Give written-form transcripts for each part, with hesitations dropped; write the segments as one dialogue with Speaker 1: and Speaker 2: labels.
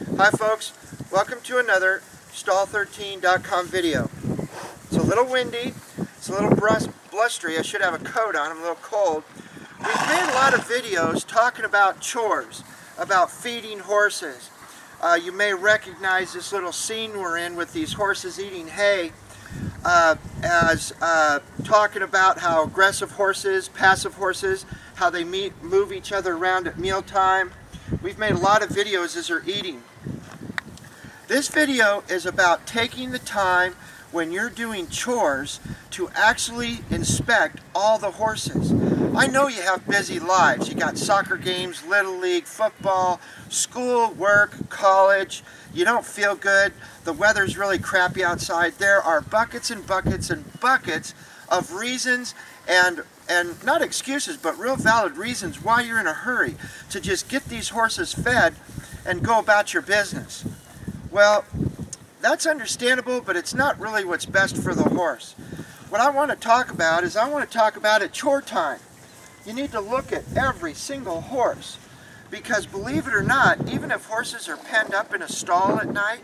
Speaker 1: Hi folks, welcome to another stall13.com video. It's a little windy, it's a little blustery. I should have a coat on, I'm a little cold. We've made a lot of videos talking about chores, about feeding horses. You may recognize this little scene we're in with these horses eating hay as talking about how aggressive horses, passive horses, how they move each other around at mealtime. We've made a lot of videos as they're eating. This video is about taking the time when you're doing chores to actually inspect all the horses. I know you have busy lives. You got soccer games, little league, football, school, work, college. You don't feel good. The weather's really crappy outside. There are buckets and buckets and buckets of reasons and not excuses, but real valid reasons why you're in a hurry to just get these horses fed and go about your business. Well, that's understandable, but it's not really what's best for the horse. What I want to talk about is at chore time. You need to look at every single horse, because believe it or not, even if horses are penned up in a stall at night,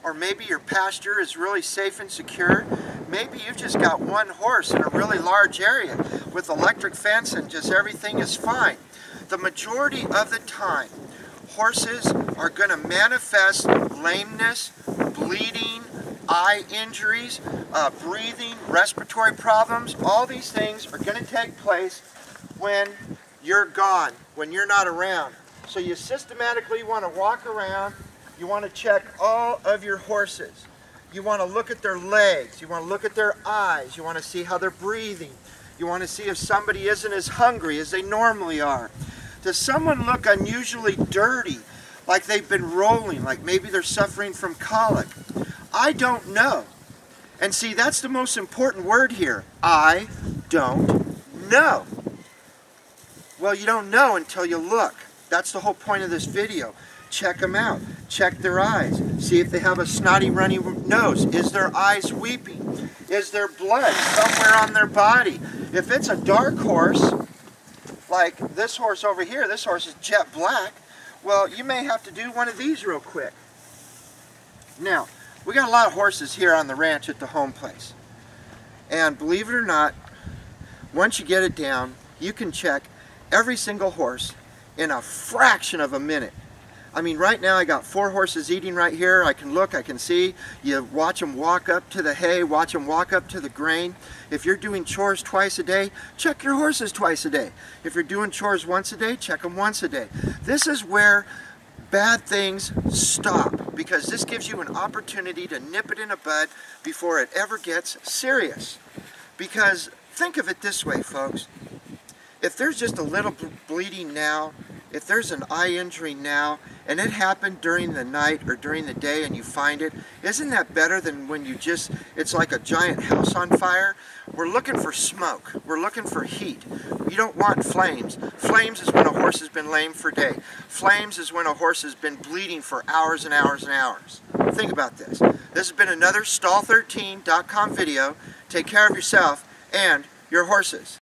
Speaker 1: or maybe your pasture is really safe and secure, maybe you've just got one horse in a really large area with electric fence and just everything is fine. The majority of the time, horses are going to manifest lameness, bleeding, eye injuries, breathing, respiratory problems. All these things are going to take place when you're gone, when you're not around. So you systematically want to walk around. You want to check all of your horses. You want to look at their legs. You want to look at their eyes. You want to see how they're breathing. You want to see if somebody isn't as hungry as they normally are. Does someone look unusually dirty, like they've been rolling, like maybe they're suffering from colic? I don't know. And see, that's the most important word here. I don't know. Well, you don't know until you look. That's the whole point of this video. Check them out. Check their eyes. See if they have a snotty, runny nose. Is their eyes weeping? Is there blood somewhere on their body? If it's a dark horse, like this horse over here, this horse is jet black, well, you may have to do one of these real quick. Now, we got a lot of horses here on the ranch at the home place. And believe it or not, once you get it down, you can check every single horse in a fraction of a minute. I mean, right now I got 4 horses eating right here. I can look, I can see. You watch them walk up to the hay, watch them walk up to the grain. If you're doing chores twice a day, check your horses twice a day. If you're doing chores once a day, check them once a day. This is where bad things stop, because this gives you an opportunity to nip it in the bud before it ever gets serious. Because think of it this way, folks. If there's just a little bleeding now, if there's an eye injury now, and it happened during the night or during the day and you find it, isn't that better than when it's like a giant house on fire? We're looking for smoke. We're looking for heat. You don't want flames. Flames is when a horse has been lame for a day. Flames is when a horse has been bleeding for hours and hours and hours. Think about this. This has been another stall13.com video. Take care of yourself and your horses.